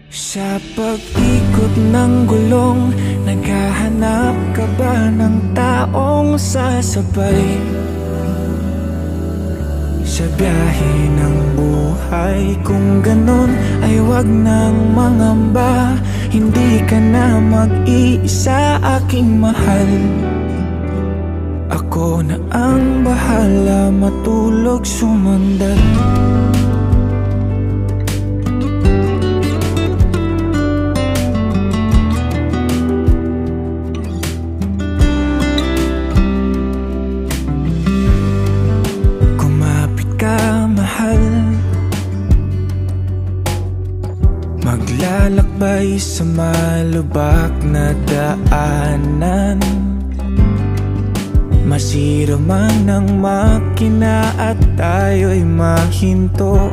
Sa pag-ikot ng gulong, naghahanap ka ba ng taong sasabay? Sa biyahe ng buhay, kung ganon ay wag nang mangamba. Hindi ka na mag-iisa, aking mahal. Ako na ang bahala, matulog sumandal. Maglalakbay sa malubak na daanan, masira man ang makina at tayo'y mahinto.